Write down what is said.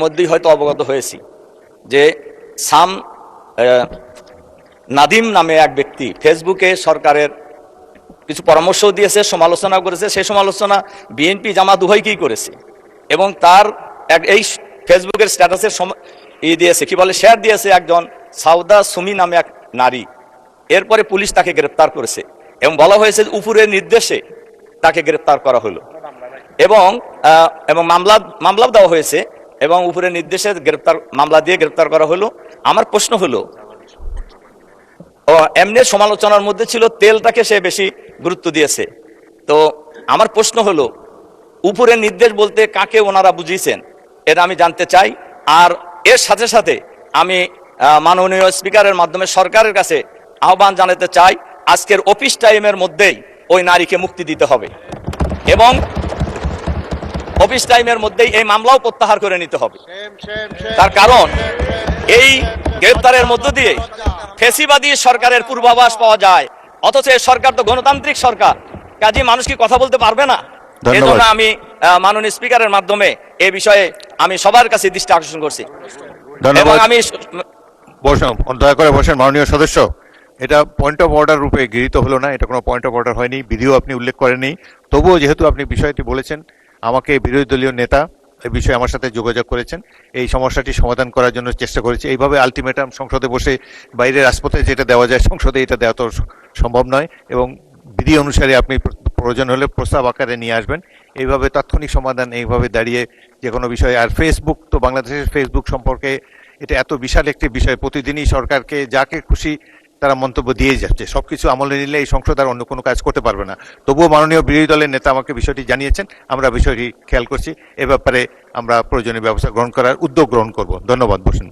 মধ্যেই হয়তো অবগত হয়েছি যে সাম নাদিম নামে এক ব্যক্তি ফেসবুকে সরকারের কিছু পরামর্শ দিয়েছে, সমালোচনা করেছে। সেই সমালোচনা বিএনপি জামাত উভয়কেই করেছে এবং তার এই ফেসবুকের স্ট্যাটাসের দিয়েছে, কি বলে, শেয়ার দিয়েছে একজন সাউদা সুমি নামে এক নারী। এরপরে পুলিশ তাকে গ্রেপ্তার করেছে এবং বলা হয়েছে উপরের নির্দেশে তাকে গ্রেপ্তার করা হলো এবং মামলা দেওয়া হয়েছে এবং উপরের নির্দেশে মামলা দিয়ে গ্রেপ্তার করা হলো। আমার প্রশ্ন হলো, এমনি সমালোচনার মধ্যে ছিল তেলটাকে সে বেশি গুরুত্ব দিয়েছে। তো আমার প্রশ্ন হলো, উপরের নির্দেশ বলতে কাকে ওনারা বুঝিয়েছেন এটা আমি জানতে চাই। আর এর সাথে সাথে আমি মাননীয় স্পিকারের মাধ্যমে সরকারের কাছে আহ্বান জানাতে চাই, আজকের অফিস টাইমের মধ্যেই ওই নারীকে মুক্তি দিতে হবে এবং অফিস টাইমের মধ্যেই এই মামলাও প্রত্যাহার করে নিতে হবে। তার কারণ এই গ্রেপ্তারের মধ্য দিয়ে ফ্যাসিবাদী সরকারের পূর্বাভাস পাওয়া যায়, অথচ এই সরকার তো গণতান্ত্রিক সরকার, কাজে মানুষ কি কথা বলতে পারবে না? এজন্য আমি মাননীয় স্পিকারের মাধ্যমে এই বিষয়ে আমি সবার কাছে দৃষ্টি আকর্ষণ করছি। এবং আমি দয়া করে বসেন মাননীয় সদস্য, এটা পয়েন্ট অফ অর্ডার রূপে গৃহীত হলো না, এটা কোনো পয়েন্ট অফ অর্ডার হয়নি, বিধিও আপনি উল্লেখ করেননি। তবুও যেহেতু আপনি বিষয়টি বলেছেন, আমাকে বিরোধী দলীয় নেতা এই বিষয়ে আমার সাথে যোগাযোগ করেছেন, এই সমস্যাটি সমাধান করার জন্য চেষ্টা করেছি। এইভাবে আলটিমেটাম সংসদে বসে বাইরের রাজপথে যেটা দেওয়া যায় সংসদে এটা দেওয়া তো সম্ভব নয় এবং বিধি অনুসারে আপনি প্রয়োজন হলে প্রস্তাব আকারে নিয়ে আসবেন। এইভাবে তাৎক্ষণিক সমাধান এইভাবে দাঁড়িয়ে যে কোনো বিষয়। আর ফেসবুক তো বাংলাদেশের ফেসবুক সম্পর্কে এটা এত বিশাল একটি বিষয়, প্রতিদিনই সরকারকে যাকে খুশি তারা মন্তব্য দিয়ে যাচ্ছে। সবকিছু আমলে নিলে এই সংসদ আর অন্য কোনো কাজ করতে পারবে না। তবুও মাননীয় বিরোধী দলের নেতা আমাকে বিষয়টি জানিয়েছেন, আমরা বিষয়টি খেয়াল করছি, এ ব্যাপারে আমরা প্রয়োজনীয় ব্যবস্থা গ্রহণ করার উদ্যোগ গ্রহণ করব। ধন্যবাদ। বসুন।